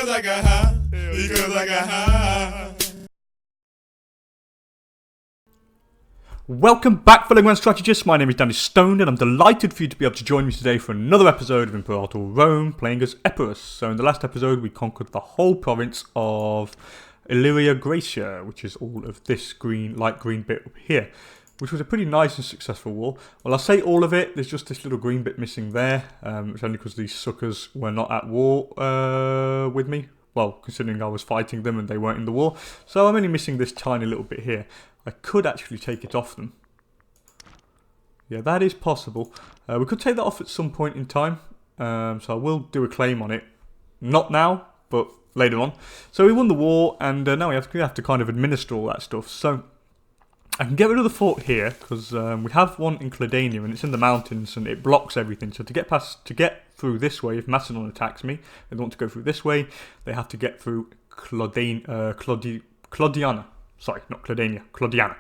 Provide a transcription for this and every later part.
because I got high, because I got high. Welcome back, fellow Grand Strategists. My name is DanIsStoned, and I'm delighted for you to be able to join me today for another episode of Imperator Rome, playing as Epirus. So in the last episode, we conquered the whole province of Illyria Graecia, which is all of this green, light green bit up here, which was a pretty nice and successful war. Well, I'll say all of it. There's just this little green bit missing there. It's only because these suckers were not at war with me. Well, considering I was fighting them and they weren't in the war. So I'm only missing this tiny little bit here. I could actually take it off them. Yeah, that is possible. We could take that off at some point in time. So I will do a claim on it. Not now, but later on. So we won the war, and now we have to kind of administer all that stuff. So I can get rid of the fort here, because we have one in Clodania, and it's in the mountains, and it blocks everything. So to get through this way, if Massalian attacks me, they want to go through this way, they have to get through Clodiana. Sorry, not Clodania, Clodiana.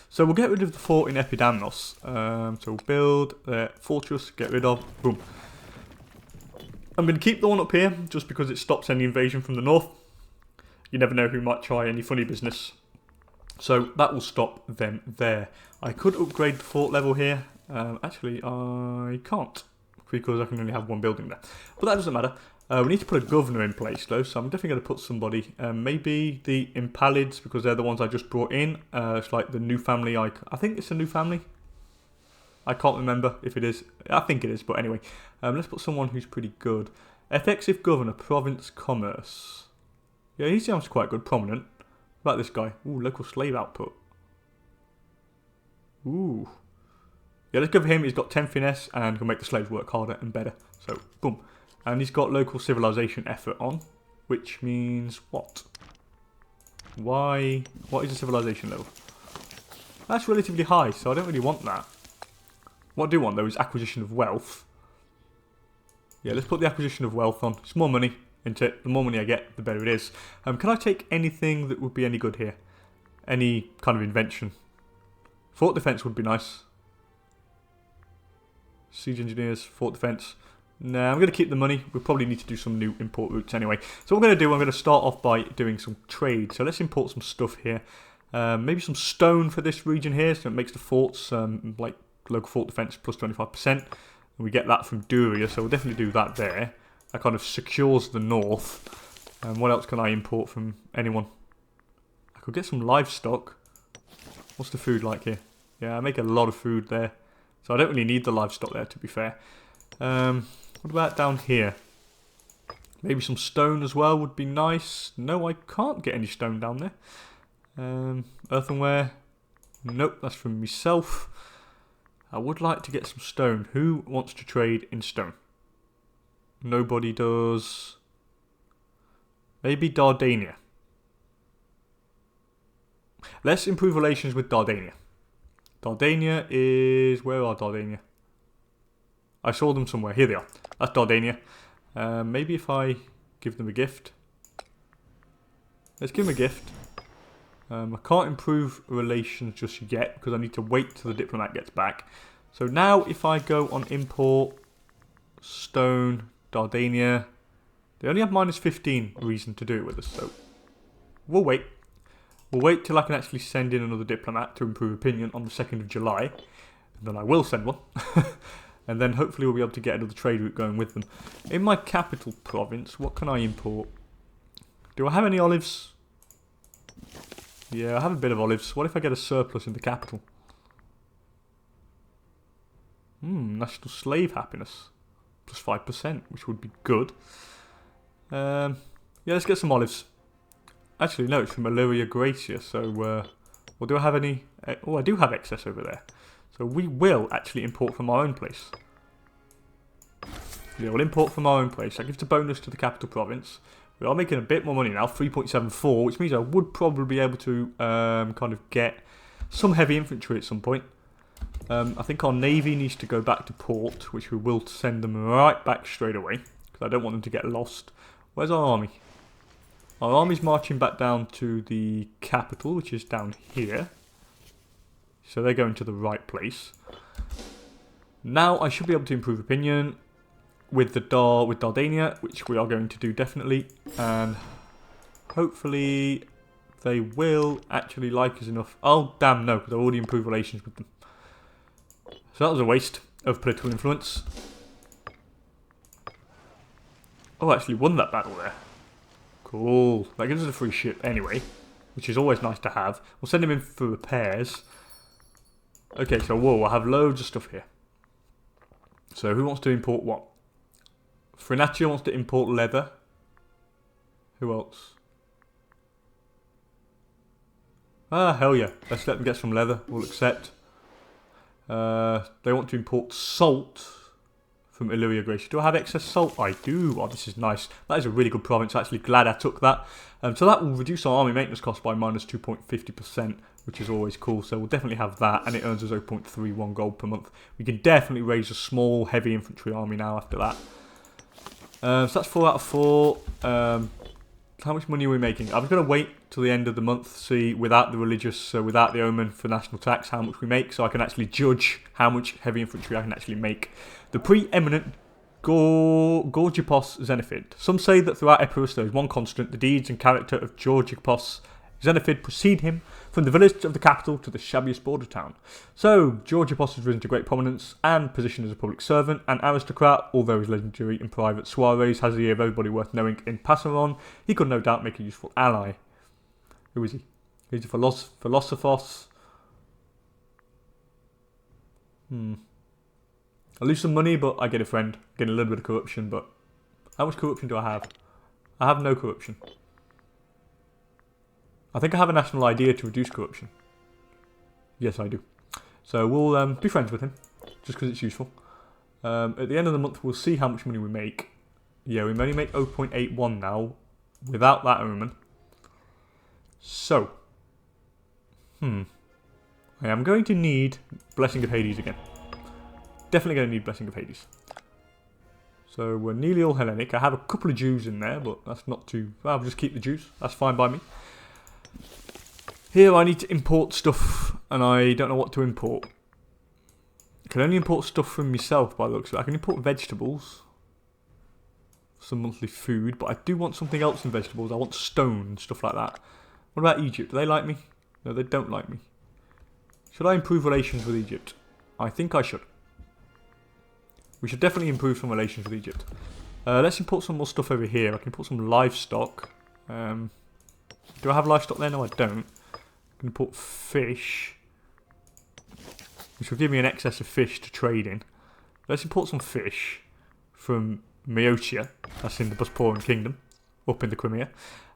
So we'll get rid of the fort in Epidamnos. So we'll build the fortress, get rid of, boom. I'm going to keep the one up here, just because it stops any invasion from the north. You never know who might try any funny business. So that will stop them there. I could upgrade the fort level here. Actually, I can't, because I can only have one building there. But that doesn't matter. We need to put a governor in place though, so I'm definitely going to put somebody, maybe the Impalids, because they're the ones I just brought in. It's like the new family, I think it's a new family. I can't remember if it is. I think it is, but anyway. Let's put someone who's pretty good. Effective governor, province, commerce. Yeah, he sounds quite good, prominent. What about this guy? Ooh, local slave output. Ooh. Yeah, let's go for him. He's got 10 finesse and can make the slaves work harder and better. So, boom. And he's got local civilization effort on, which means what? Why? What is the civilization level? That's relatively high, so I don't really want that. What I do want though is acquisition of wealth. Yeah, let's put the acquisition of wealth on. It's more money, isn't it? The more money I get, the better it is. Can I take anything that would be any good here? Any kind of invention? Fort defense would be nice. Siege engineers, fort defense. Nah, I'm going to keep the money. We'll probably need to do some new import routes anyway. So what I'm going to do, I'm going to start off by doing some trade. So let's import some stuff here. Maybe some stone for this region here, so it makes the forts like local fort defense plus 25%. And we get that from Duria, so we'll definitely do that there. That kind of secures the north. And what else can I import from anyone? I could get some livestock. What's the food like here? Yeah, I make a lot of food there. So I don't really need the livestock there, to be fair. What about down here? Maybe some stone as well would be nice. No, I can't get any stone down there. Earthenware. Nope, that's from myself. I would like to get some stone. Who wants to trade in stone? Nobody does. Maybe Dardania. Let's improve relations with Dardania. Dardania is... Where are Dardania? I saw them somewhere. Here they are. That's Dardania. Maybe if I give them a gift. Let's give them a gift. I can't improve relations just yet because I need to wait till the diplomat gets back. So now if I go on import, stone, Dardania, they only have minus 15 reason to do it with us. So we'll wait. We'll wait till I can actually send in another diplomat to improve opinion on the 2nd of July. And then I will send one. And then hopefully we'll be able to get another trade route going with them. In my capital province, what can I import? Do I have any olives? Yeah, I have a bit of olives. What if I get a surplus in the capital? National slave happiness. Plus 5%, which would be good. Yeah, let's get some olives. Actually, no, it's from Illyria Graecia. So, well, do I have any... Oh, I do have excess over there. So we will actually import from our own place. Yeah, we'll import from our own place. That gives a bonus to the capital province. We are making a bit more money now, 3.74, which means I would probably be able to kind of get some heavy infantry at some point. I think our navy needs to go back to port, which we will send them right back straight away, because I don't want them to get lost. Where's our army? Our army's marching back down to the capital, which is down here. So they're going to the right place. Now I should be able to improve opinion. with Dardania, which we are going to do definitely, and hopefully they will actually like us enough. Oh damn no, because I already improved relations with them. So that was a waste of political influence. Oh, I actually won that battle there. Cool. That gives us a free ship anyway, which is always nice to have. We'll send him in for repairs. Okay, so whoa, I have loads of stuff here. So who wants to import what? Frenaccia wants to import leather. Who else? Ah, hell yeah. Let's let them get some leather. We'll accept. They want to import salt from Illyria Gracia. Do I have excess salt? I do. Oh, this is nice. That is a really good province. Actually, glad I took that. So that will reduce our army maintenance cost by minus 2.50%, which is always cool. So we'll definitely have that, and it earns us 0.31 gold per month. We can definitely raise a small heavy infantry army now after that. So that's 4 out of 4. How much money are we making? I was going to wait till the end of the month to see, without the religious, without the omen for national tax, how much we make, so I can actually judge how much heavy infantry I can actually make. The preeminent Gorgipos Xenophid. Some say that throughout Epirus there is one constant: the deeds and character of Gorgipos Xenophid precede him from the village of the capital to the shabbiest border town. So, Gorgipos has risen to great prominence and position as a public servant and aristocrat, although his legendary in private soirees has the ear of everybody worth knowing in Passaron. He could no doubt make a useful ally. Who is he? He's a Philosophos. I lose some money, but I get a friend. Get a little bit of corruption, but how much corruption do I have? I have no corruption. I think I have a national idea to reduce corruption. Yes, I do. So we'll be friends with him, just because it's useful. At the end of the month, we'll see how much money we make. Yeah, we only make 0.81 now, without that omen. So, I am going to need Blessing of Hades again. Definitely going to need Blessing of Hades. So we're nearly all Hellenic. I have a couple of Jews in there, but that's not too... I'll just keep the Jews. That's fine by me. Here I need to import stuff, and I don't know what to import. I can only import stuff from myself by the looks of it. I can import vegetables. Some monthly food, but I do want something else in vegetables. I want stone and stuff like that. What about Egypt? Do they like me? No, they don't like me. Should I improve relations with Egypt? I think I should. We should definitely improve some relations with Egypt. Let's import some more stuff over here. I can import some livestock. Do I have livestock there? No, I don't. I can import fish, which will give me an excess of fish to trade in. Let's import some fish from Meotia. That's in the Bosporan Kingdom, up in the Crimea.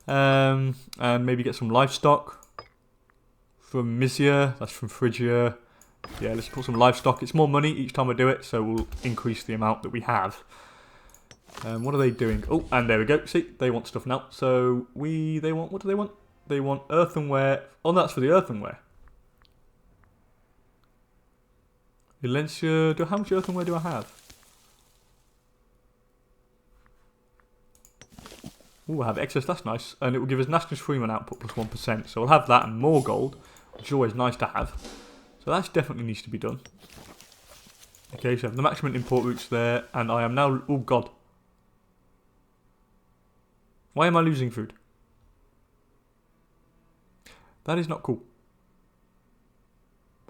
And maybe get some livestock from Mysia. That's from Phrygia. Yeah, let's put some livestock. It's more money each time I do it, so we'll increase the amount that we have. What are they doing? Oh, and there we go. See, they want stuff now. So they want, what do they want? They want earthenware. Oh, that's for the earthenware. Valencia, how much earthenware do I have? Oh, I have excess, that's nice. And it will give us national freeman output plus 1%. So we'll have that and more gold, which is always nice to have. So that definitely needs to be done. Okay, so I have the maximum import routes there, and I am now... Oh, God. Why am I losing food? That is not cool.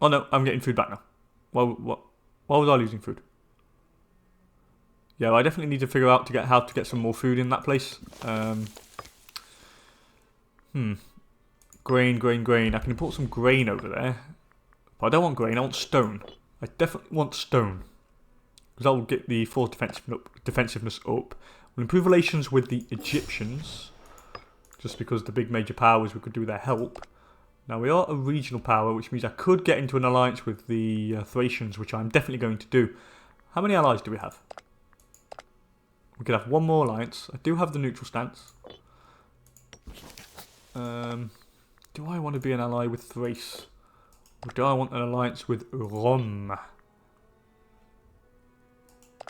Oh, no, I'm getting food back now. Why was I losing food? Yeah, I definitely need to figure out how to get some more food in that place. Grain. I can import some grain over there. But I don't want grain, I want stone. I definitely want stone. Because that will get the force defensiveness up. We'll improve relations with the Egyptians. Just because the big major powers, we could do their help. Now we are a regional power, which means I could get into an alliance with the Thracians, which I'm definitely going to do. How many allies do we have? We could have one more alliance. I do have the neutral stance. Do I want to be an ally with Thrace? Or do I want an alliance with Rome?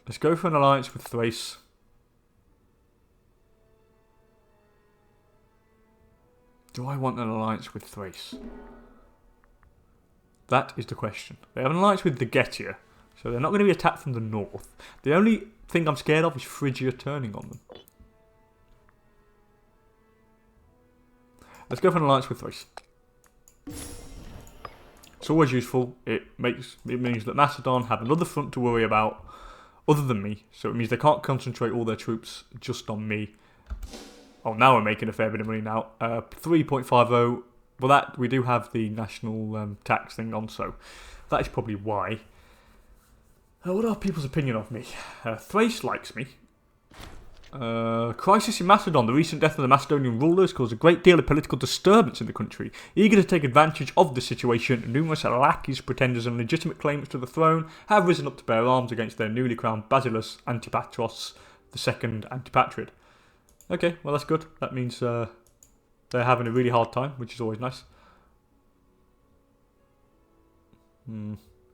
Let's go for an alliance with Thrace. Do I want an alliance with Thrace? That is the question. They have an alliance with the Getia, so they're not going to be attacked from the north. The only thing I'm scared of is Phrygia turning on them. Let's go for an alliance with Thrace. It's always useful. It means that Macedon have another front to worry about other than me. So it means they can't concentrate all their troops just on me. Oh, now we're making a fair bit of money now. 3.50. Well, that we do have the national tax thing on, so that is probably why. What are people's opinion of me? Thrace likes me. Crisis in Macedon. The recent death of the Macedonian rulers caused a great deal of political disturbance in the country. Eager to take advantage of the situation, numerous lackeys, pretenders and legitimate claimants to the throne have risen up to bear arms against their newly crowned Basileus Antipatros II Antipatrid. Okay, well that's good. That means they're having a really hard time, which is always nice.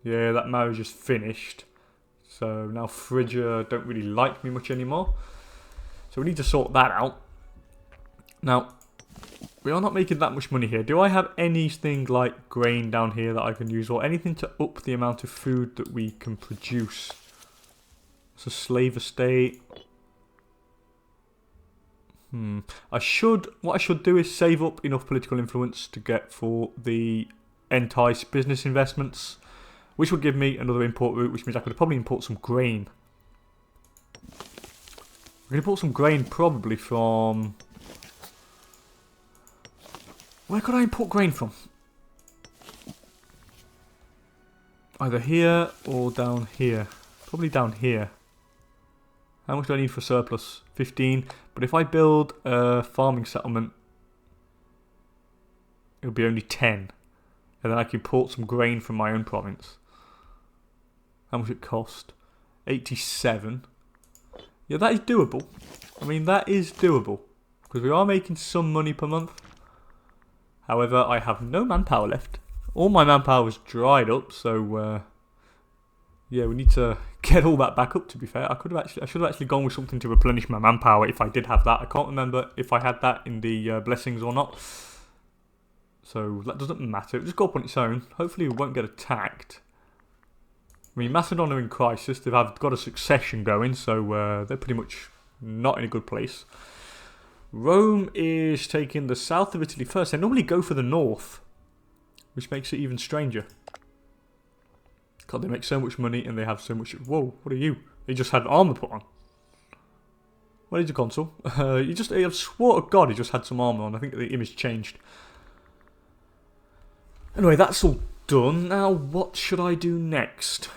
Yeah, that marriage is finished. So now Phrygia don't really like me much anymore. So we need to sort that out. Now, we are not making that much money here. Do I have anything like grain down here that I can use, or anything to up the amount of food that we can produce? It's a slave estate. What I should do is save up enough political influence to get for the entice business investments, which would give me another import route, which means I could probably import some grain. We're going to import some grain probably from... Where could I import grain from? Either here or down here. Probably down here. How much do I need for surplus? 15. But if I build a farming settlement, it'll be only 10. And then I can import some grain from my own province. How much it cost? 87. Yeah, that is doable. I mean, that is doable. Because we are making some money per month. However, I have no manpower left. All my manpower was dried up, so... yeah, we need to get all that back up, to be fair. I should have actually gone with something to replenish my manpower if I did have that. I can't remember if I had that in the blessings or not. So that doesn't matter. It'll just go up on its own. Hopefully we won't get attacked. I mean, Macedon are in crisis. They've got a succession going, so they're pretty much not in a good place. Rome is taking the south of Italy first. They normally go for the north, which makes it even stranger. God, they make so much money and they have so much... Whoa, what are you? He just had armour put on. What is your console? I swore to God he just had some armour on. I think the image changed. Anyway, that's all done. Now, what should I do next?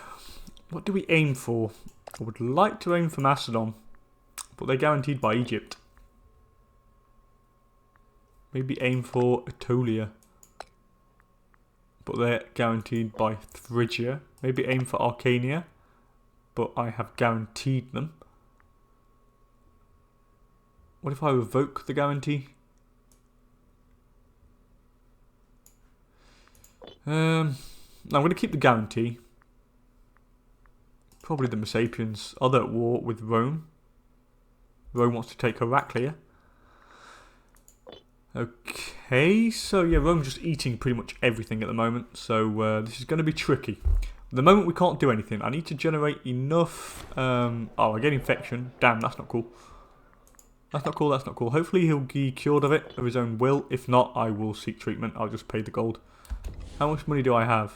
What do we aim for? I would like to aim for Macedon, but they're guaranteed by Egypt. Maybe aim for Aetolia, but they're guaranteed by Phrygia. Maybe aim for Arcania, but I have guaranteed them. What if I revoke the guarantee? I'm going to keep the guarantee. Probably the Massalians. Are they at war with Rome? Rome wants to take Heraclea. Okay, so yeah, Rome's just eating pretty much everything at the moment. So this is going to be tricky. At the moment we can't do anything. I need to generate enough... oh, I get infection. Damn, that's not cool. That's not cool, that's not cool. Hopefully he'll be cured of it of his own will. If not, I will seek treatment. I'll just pay the gold. How much money do I have?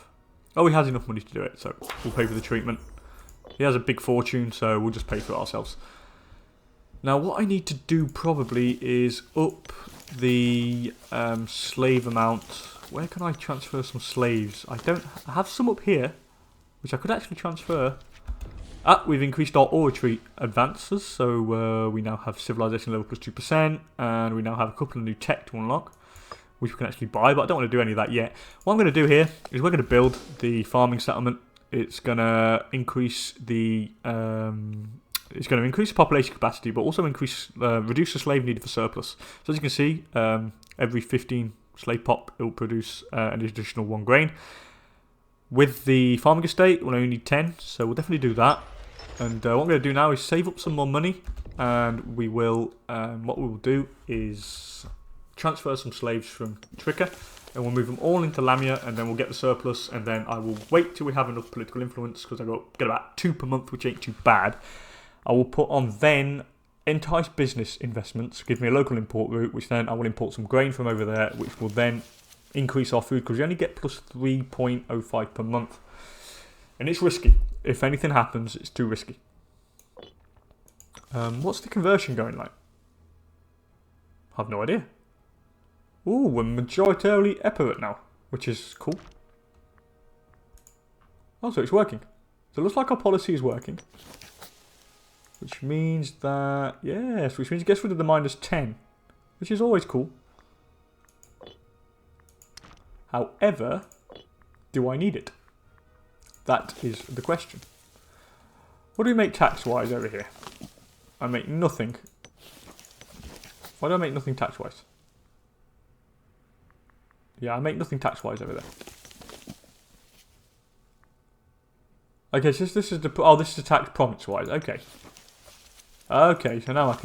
Oh, he has enough money to do it, so we'll pay for the treatment. He has a big fortune, so we'll just pay for it ourselves. Now, what I need to do probably is up the slave amount. Where can I transfer some slaves? I have some up here, which I could actually transfer. We've increased our oratory advances, so we now have civilization level plus 2%, and we now have a couple of new tech to unlock, which we can actually buy, but I don't want to do any of that yet. What I'm going to do here is we're going to build the farming settlement. It's going to increase the population capacity, but also reduce the slave needed for surplus. So as you can see, every 15 slave pop, it will produce an additional 1 grain. With the farming estate, we'll only need 10, so we'll definitely do that. And what I'm going to do now is save up some more money, and we will. What we will do is transfer some slaves from Tricca, and we'll move them all into Lamia, and then we'll get the surplus, and then I will wait till we have enough political influence, because I get about 2 per month, which ain't too bad. I will put on then entice business investments, give me a local import route, which then I will import some grain from over there, which will then increase our food because we only get plus 3.05 per month. And it's risky. If anything happens, it's too risky. What's the conversion going like? I have no idea. Ooh, we're majoritarily Epirate now, which is cool. Oh, so it's working. So it looks like our policy is working. Which means that, yes, which means it gets rid of the -10, which is always cool. However, do I need it? That is the question. What do we make tax-wise over here? I make nothing. Why do I make nothing tax-wise? Yeah, I make nothing tax-wise over there. Okay, so this is the... Oh, this is the tax province-wise. Okay. Okay, so now I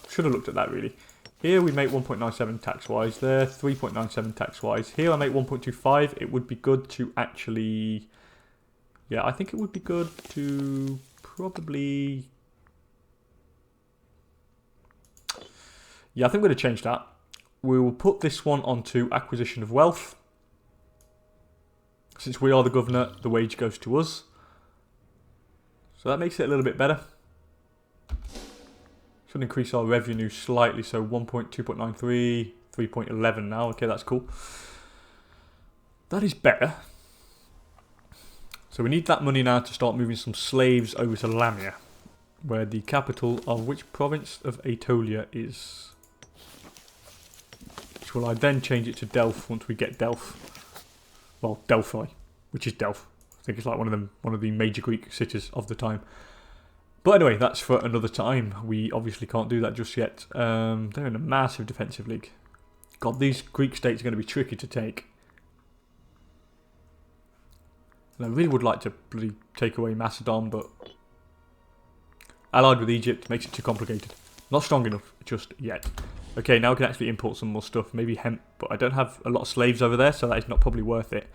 should have looked at that, really. Here we make 1.97 tax-wise. There, 3.97 tax-wise. Here I make 1.25. It would be good to actually... Yeah, I think it would be good to probably... Yeah, I think we're going to change that. We will put this one onto acquisition of wealth. Since we are the governor, the wage goes to us. So that makes it a little bit better. Should increase our revenue slightly, so 2.93, 3.11 now. Okay, that's cool. That is better. So we need that money now to start moving some slaves over to Lamia, where the capital of which province of Aetolia is. Which will I then change it to Delph once we get Delph. Well, Delphi, which is Delph. I think it's like one of the major Greek cities of the time. But anyway, that's for another time. We obviously can't do that just yet. They're in a massive defensive league. God, these Greek states are going to be tricky to take. And I really would like to bloody take away Macedon, but allied with Egypt makes it too complicated. Not strong enough just yet. Okay, now we can actually import some more stuff. Maybe hemp, but I don't have a lot of slaves over there, so that is not probably worth it.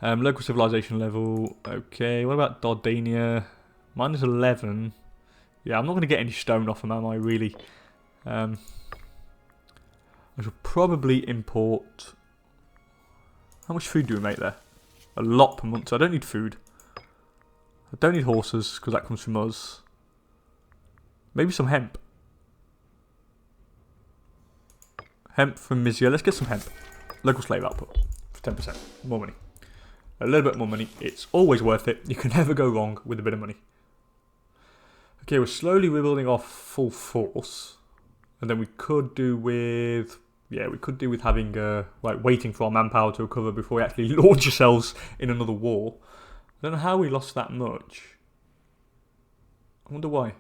Local civilization level. Okay, what about Dardania? -11. Yeah, I'm not going to get any stone off them, am I, really? I should probably import... How much food do we make there? A lot per month, so I don't need food. I don't need horses, because that comes from us. Maybe some hemp. Hemp from Mysia. Let's get some hemp. Local slave output. For 10%. More money. A little bit more money. It's always worth it. You can never go wrong with a bit of money. Okay, we're slowly rebuilding our full force. And then we could do with... Yeah, we could do with having... like, waiting for our manpower to recover before we actually launch ourselves in another war. I don't know how we lost that much. I wonder why.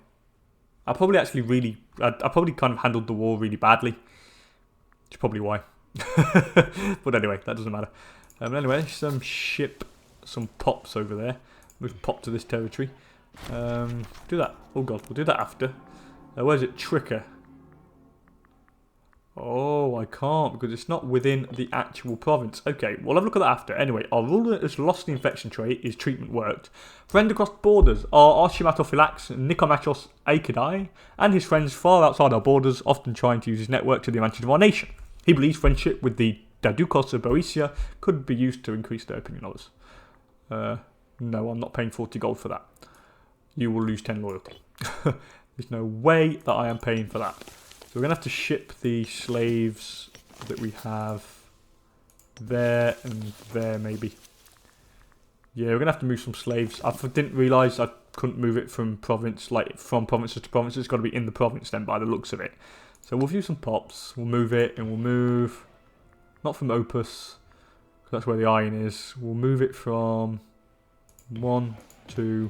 I probably actually really... I probably kind of handled the war really badly. Which is probably why. But anyway, that doesn't matter. Anyway, some ship some pops over there. We'll pop to this territory. Do that. Oh god, we'll do that after. Where's it? Tricker. Oh, I can't because it's not within the actual province. Okay, we'll have a look at that after. Anyway, our ruler has lost the infection trait. His treatment worked. Friend across borders are Archimatophylax, Nikomachos Aikidai, and his friends far outside our borders, often trying to use his network to the advantage of our nation. He believes friendship with the Dadukos of Boeotia could be used to increase their opinion of us. No, I'm not paying 40 gold for that. You will lose 10 loyalty. There's no way that I am paying for that. So we're going to have to ship the slaves that we have there and there maybe. Yeah, we're going to have to move some slaves. I didn't realise I couldn't move it from province, like from provinces to provinces. It's got to be in the province then by the looks of it. So we'll view some pops. We'll move it and we'll move... Not from Opus, because that's where the iron is. We'll move it from 1, 2...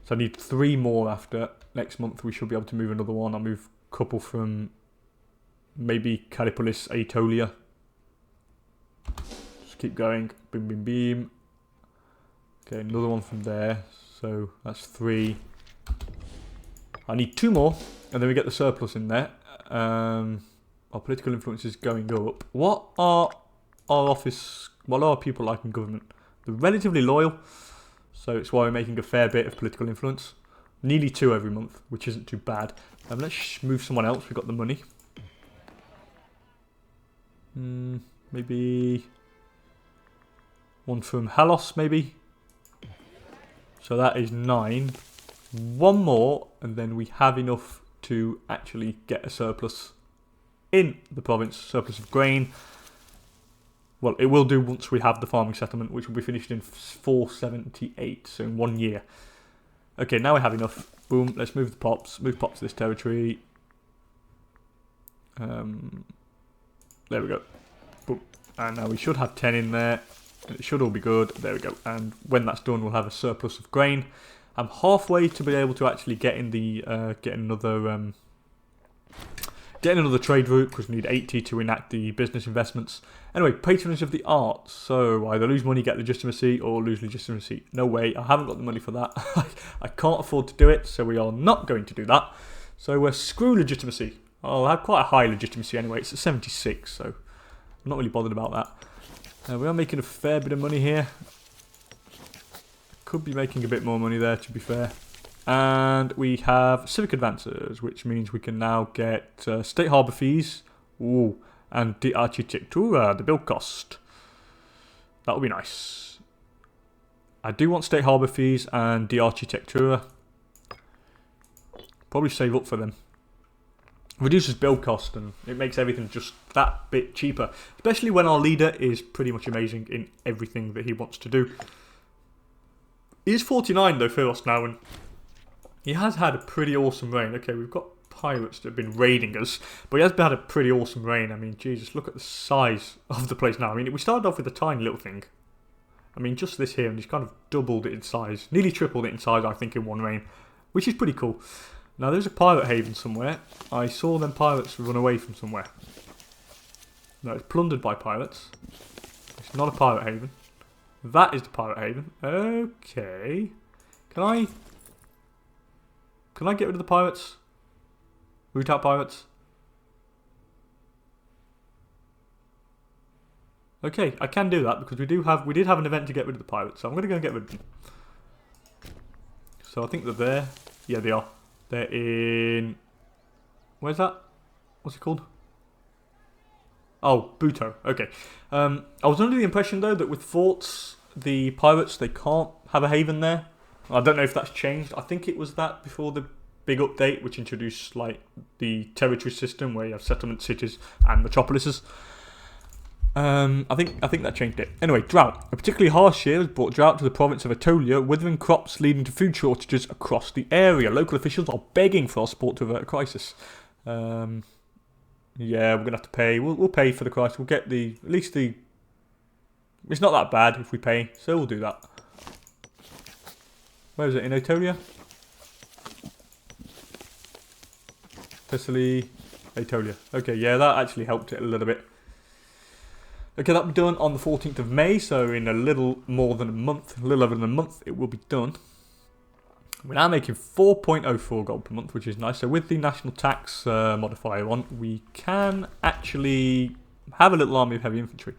So I need 3 more after. Next month we should be able to move another one. I'll move a couple from maybe Calipolis, Aetolia. Just keep going. Bim, bim, bim. Okay, another one from there. So that's 3. I need 2 more, and then we get the surplus in there. Our political influence is going up. What are our people like in government? They're relatively loyal. So it's why we're making a fair bit of political influence. Nearly 2 every month, which isn't too bad. Let's move someone else. We've got the money. Maybe one from Halos, maybe. So that is 9. One more, and then we have enough to actually get a surplus in the province. Surplus of grain. Well, it will do once we have the farming settlement, which will be finished in 478, so in 1 year. Okay, now we have enough. Boom, let's move the pops. Move pops to this territory. There we go. Boom. And now we should have 10 in there. It should all be good. There we go. And when that's done, we'll have a surplus of grain. I'm halfway to be able to actually get in the get another trade route, because we need 80 to enact the business investments. Anyway, patronage of the arts. So either lose money, get legitimacy, or lose legitimacy. No way, I haven't got the money for that. I can't afford to do it, so we are not going to do that. So we're screw legitimacy. I'll have quite a high legitimacy anyway. It's at 76, so I'm not really bothered about that. We are making a fair bit of money here. Could be making a bit more money there, to be fair. And we have civic advances, which means we can now get state harbour fees. Ooh, and the architectura, the build cost. That would be nice. I do want state harbour fees and the architectura. Probably save up for them. Reduces build cost, and it makes everything just that bit cheaper. Especially when our leader is pretty much amazing in everything that he wants to do. He is 49 though, Pyrrhic now, and he has had a pretty awesome reign. Okay, we've got pirates that have been raiding us, but he has had a pretty awesome reign. I mean, Jesus, look at the size of the place now. I mean, we started off with a tiny little thing. I mean, just this here, and he's kind of doubled it in size. Nearly tripled it in size, I think, in one reign, which is pretty cool. Now, there's a pirate haven somewhere. I saw them pirates run away from somewhere. No, it's plundered by pirates. It's not a pirate haven. That is the pirate haven. Okay. Can I get rid of the pirates? Root out pirates? Okay, I can do that because we did have an event to get rid of the pirates, so I'm gonna go and get rid of them. So I think they're there. Yeah, they are. They're in... Where's that? What's it called? Oh, Buto. Okay. I was under the impression, though, that with forts, the pirates, they can't have a haven there. I don't know if that's changed. I think it was that before the big update, which introduced, like, the territory system, where you have settlement cities and metropolises. I think that changed it. Anyway, drought. A particularly harsh year has brought drought to the province of Etolia, withering crops leading to food shortages across the area. Local officials are begging for our support to avert a crisis. Yeah, we're going to have to pay. We'll pay for the crisis. We'll get at least the... It's not that bad if we pay, so we'll do that. Where is it? In Etolia? Thessaly, Etolia. Okay, yeah, that actually helped it a little bit. Okay, that'll be done on the 14th of May, so in a little more than a month, a little over than a month, it will be done. We're now making 4.04 gold per month, which is nice. So with the national tax modifier on, we can actually have a little army of heavy infantry.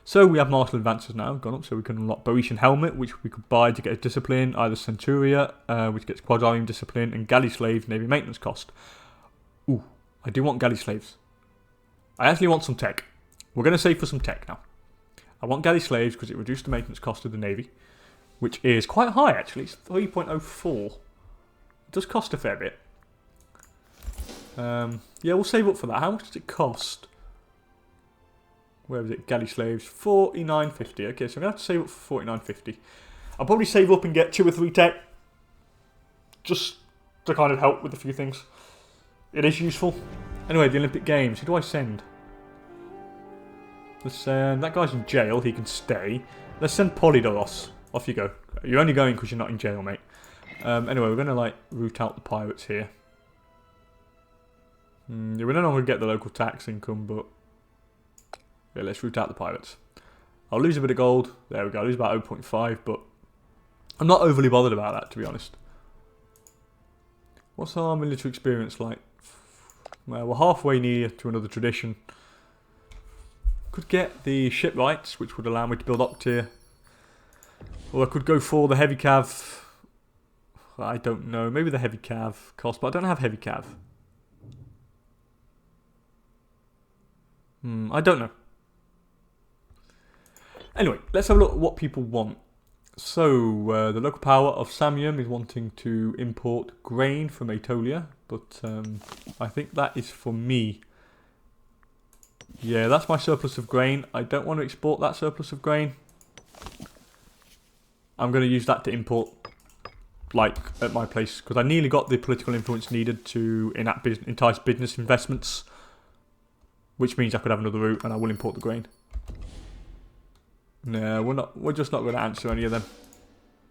So we have martial advances now gone up, so we can unlock Boeotian helmet, which we could buy to get a discipline, either Centuria, which gets quadrium discipline, and galley slaves, navy maintenance cost. Ooh, I do want galley slaves. I actually want some tech. We're going to save for some tech now. I want galley slaves because it reduced the maintenance cost of the navy, which is quite high actually. It's 3.04. It does cost a fair bit. Yeah, we'll save up for that. How much does it cost? Where is it? Galley slaves, 49.50. Okay, so I'm going to have to save up for 49.50. I'll probably save up and get 2 or 3 tech, just to kind of help with a few things. It is useful. Anyway, the Olympic Games. Who do I send? Let's send... That guy's in jail. He can stay. Let's send Polydoros. Off you go. You're only going because you're not in jail, mate. Anyway, we're going to, like, root out the pirates here. Yeah, we don't know how to get the local tax income, but... Yeah, let's root out the pirates. I'll lose a bit of gold. There we go. I'll lose about 0.5, but... I'm not overly bothered about that, to be honest. What's our military experience like? Well, we're halfway near to another tradition. Could get the shipwrights, which would allow me to build up tier. Or I could go for the heavy cav. I don't know. Maybe the heavy cav cost, but I don't have heavy cav. I don't know. Anyway, let's have a look at what people want. So, the local power of Samium is wanting to import grain from Aetolia, but I think that is for me. Yeah, that's my surplus of grain. I don't want to export that surplus of grain. I'm going to use that to import, like, at my place, because I nearly got the political influence needed to entice business investments, which means I could have another route, and I will import the grain. No, we're just not going to answer any of them.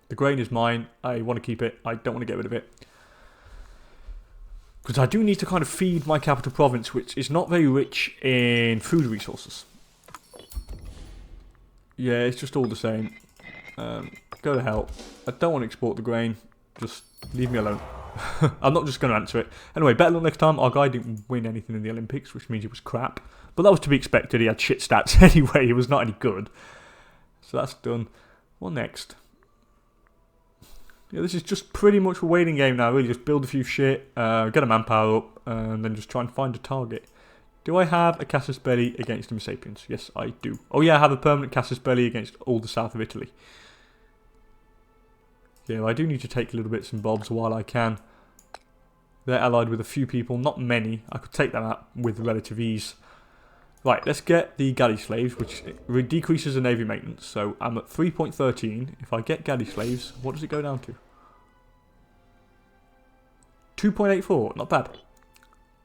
The grain is mine. I want to keep it. I don't want to get rid of it. Because I do need to kind of feed my capital province, which is not very rich in food resources. Yeah, it's just all the same. Go to hell. I don't want to export the grain. Just leave me alone. I'm not just going to answer it. Anyway, better luck next time. Our guy didn't win anything in the Olympics, which means he was crap. But that was to be expected. He had shit stats anyway. He was not any good. So that's done. What next? Yeah, this is just pretty much a waiting game now. Really, just build a few shit, get a manpower up, and then just try and find a target. Do I have a casus belli against the Messapians? Yes, I do. Oh yeah, I have a permanent casus belli against all the south of Italy. Yeah, I do need to take little bits and bobs while I can. They're allied with a few people, not many. I could take them out with relative ease. Right, let's get the galley slaves, which decreases the navy maintenance. So I'm at 3.13. If I get galley slaves, what does it go down to? 2.84. Not bad.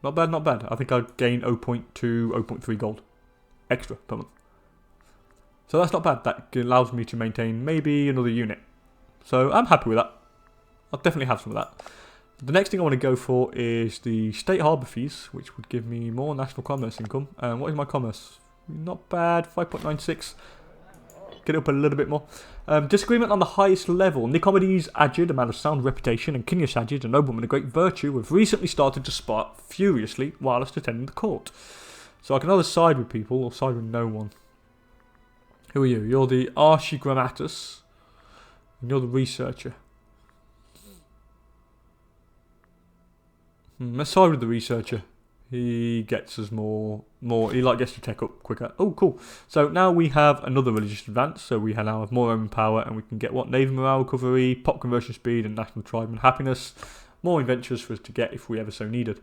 Not bad, not bad. I think I gain 0.2, 0.3 gold extra per month. So that's not bad. That allows me to maintain maybe another unit. So I'm happy with that. I'll definitely have some of that. The next thing I want to go for is the state harbour fees, which would give me more national commerce income. What is my commerce? Not bad, 5.96. Get it up a little bit more. Disagreement on the highest level. Nicomedes Agid, a man of sound reputation, and Cineas Agid, a nobleman of great virtue, have recently started to spark furiously whilst attending the court. So I can either side with people or side with no one. Who are you? You're the Archigrammatus, and you're the researcher. Let's side with the researcher. He gets us more. He gets to tech up quicker. Oh, cool. So now we have another religious advance. So we now have more Roman power, and we can get what? Navy morale recovery, pop conversion speed, and national tribal happiness. More adventures for us to get if we ever so needed.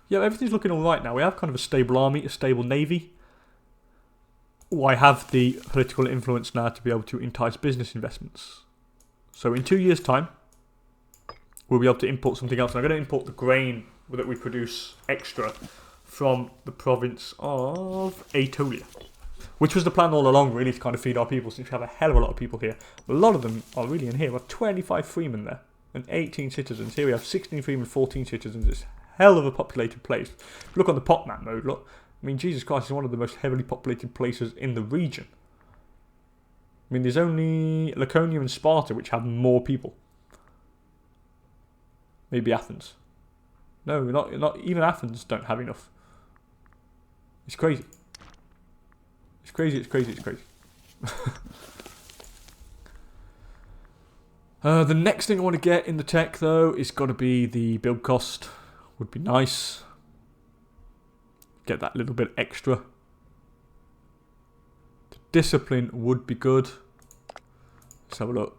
Yeah, everything's looking all right now. We have kind of a stable army, a stable navy. Oh, I have the political influence now to be able to entice business investments. So in 2 years' time, we'll be able to import something else. And I'm going to import the grain that we produce extra from the province of Aetolia, which was the plan all along, really, to kind of feed our people, since we have a hell of a lot of people here. A lot of them are really in here. We have 25 freemen there and 18 citizens. Here we have 16 freemen, 14 citizens. It's a hell of a populated place. If you look on the pop map mode, look. I mean, Jesus Christ, is one of the most heavily populated places in the region. I mean, there's only Laconia and Sparta which have more people. Maybe Athens. No, not even Athens don't have enough. It's crazy. It's crazy, it's crazy, it's crazy. The next thing I want to get in the tech, though, is got to be the build cost. Would be nice. Get that little bit extra. The discipline would be good. Let's have a look.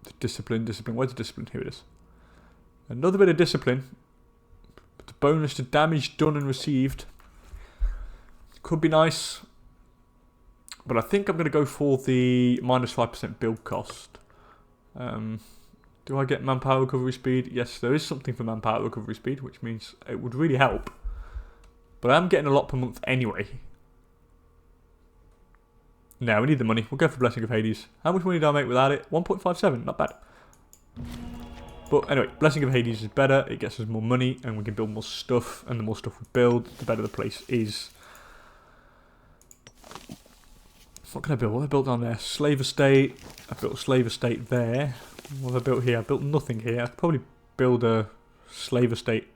The discipline. Where's the discipline? Here it is. Another bit of discipline. The bonus to damage done and received. Could be nice. But I think I'm going to go for the minus 5% build cost. Do I get manpower recovery speed? Yes, there is something for manpower recovery speed, which means it would really help. But I'm getting a lot per month anyway. Now we need the money. We'll go for Blessing of Hades. How much money do I make without it? 1.57, not bad. But anyway, Blessing of Hades is better. It gets us more money and we can build more stuff. And the more stuff we build, the better the place is. What can I build? What have I built down there? Slave estate. I built a slave estate there. What have I built here? I built nothing here. I could probably build a slave estate.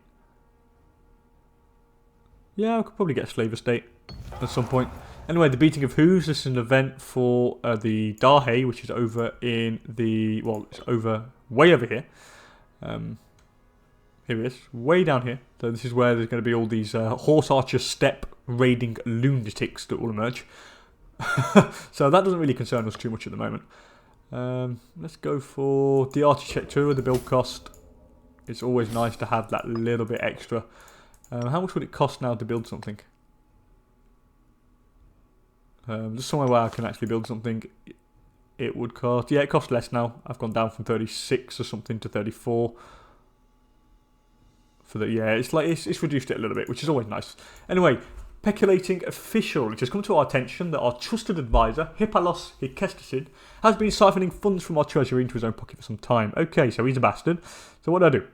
Yeah, I could probably get a slave estate at some point. Anyway, the Beating of Who's. This is an event for the Dahe, which is over in the... Well, it's way over here. Here it is, way down here. So this is where there's going to be all these horse archer step raiding lunatics that will emerge. So that doesn't really concern us too much at the moment. Let's go for the architecture with the build cost. It's always nice to have that little bit extra. How much would it cost now to build something? Just somewhere where I can actually build something. It would cost... Yeah, it costs less now. I've gone down from 36 or something to 34. For the... Yeah, it's like... It's reduced it a little bit, which is always nice. Anyway, speculating official. It has come to our attention that our trusted advisor, Hippalos Hikestisid, has been siphoning funds from our treasury into his own pocket for some time. Okay, so he's a bastard. So what do?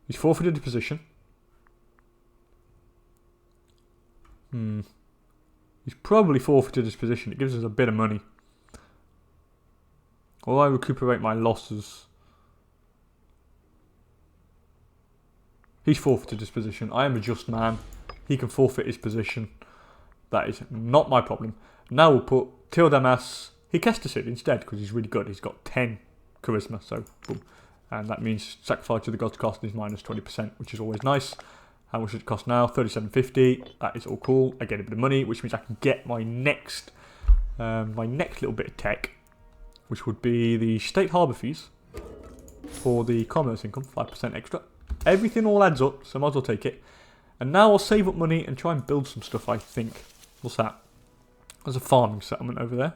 He's forfeited his position. He's probably forfeited his position. It gives us a bit of money. Will I recuperate my losses? He's forfeited his position. I am a just man. He can forfeit his position. That is not my problem. Now we'll put Tildamas Hikestisid instead, because he's really good. He's got 10 charisma, so boom. And that means sacrifice to the gods cost is minus 20%, which is always nice. How much does it cost now? 37.50. That is all cool. I get a bit of money, which means I can get my next little bit of tech, which would be the state harbour fees for the commerce income, 5% extra. Everything all adds up, so I might as well take it. And now I'll save up money and try and build some stuff, I think. What's that? There's a farming settlement over there.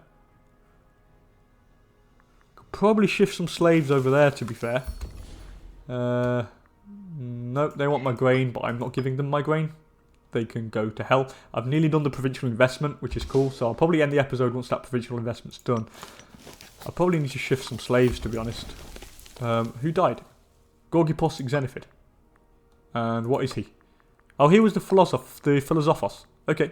Could probably shift some slaves over there, to be fair. Nope, they want my grain, but I'm not giving them my grain. They can go to hell. I've nearly done the provincial investment, which is cool, so I'll probably end the episode once that provincial investment's done. I probably need to shift some slaves, to be honest. Who died? Gorgipos Xenophid. And what is he? Oh, he was the Philosophos. Okay.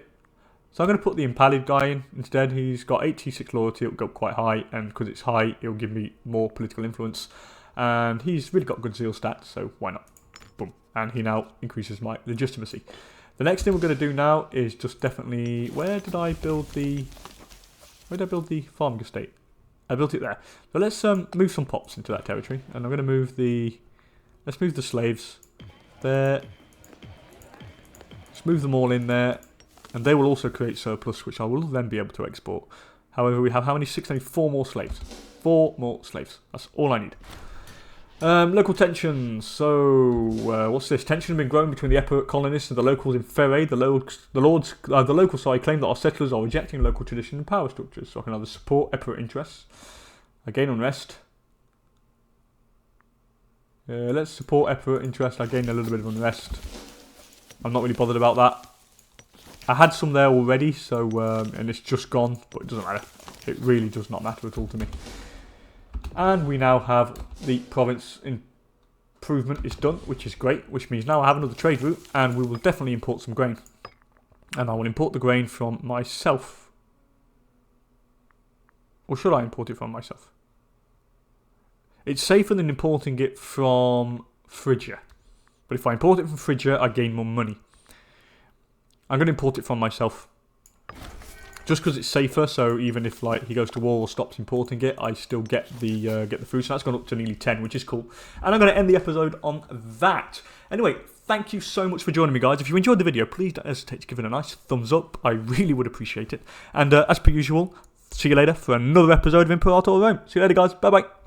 So I'm going to put the Impaled guy in instead. He's got 86 loyalty, it'll go quite high, and because it's high, it'll give me more political influence. And he's really got good zeal stats, so why not? Boom. And he now increases my legitimacy. The next thing we're going to do now is just definitely... Where did I build the farming estate? I built it there. So let's move some pops into that territory. And I'm going to move the... Let's move the slaves there. Let's move them all in there. And they will also create surplus, which I will then be able to export. However, we have how many? 4 more slaves. 4 more slaves. That's all I need. Local tensions. So, what's this? Tension has been growing between the Epirus colonists and the locals in Ferre. The local side claim that our settlers are rejecting local tradition and power structures. So I can either support Epirus interests. I gain unrest. Let's support Epirus interest. I gain a little bit of unrest. I'm not really bothered about that. I had some there already, so and it's just gone, but it doesn't matter. It really does not matter at all to me. And we now have the province improvement is done, which is great, which means now I have another trade route, and we will definitely import some grain. And I will import the grain from myself. Or should I import it from myself? It's safer than importing it from Phrygia. But if I import it from Phrygia, I gain more money. I'm going to import it from myself. Just because it's safer, so even if like he goes to war or stops importing it, I still get the food. So that's gone up to nearly 10, which is cool. And I'm going to end the episode on that. Anyway, thank you so much for joining me, guys. If you enjoyed the video, please don't hesitate to give it a nice thumbs up. I really would appreciate it. And as per usual, see you later for another episode of Imperator Rome. See you later, guys. Bye-bye.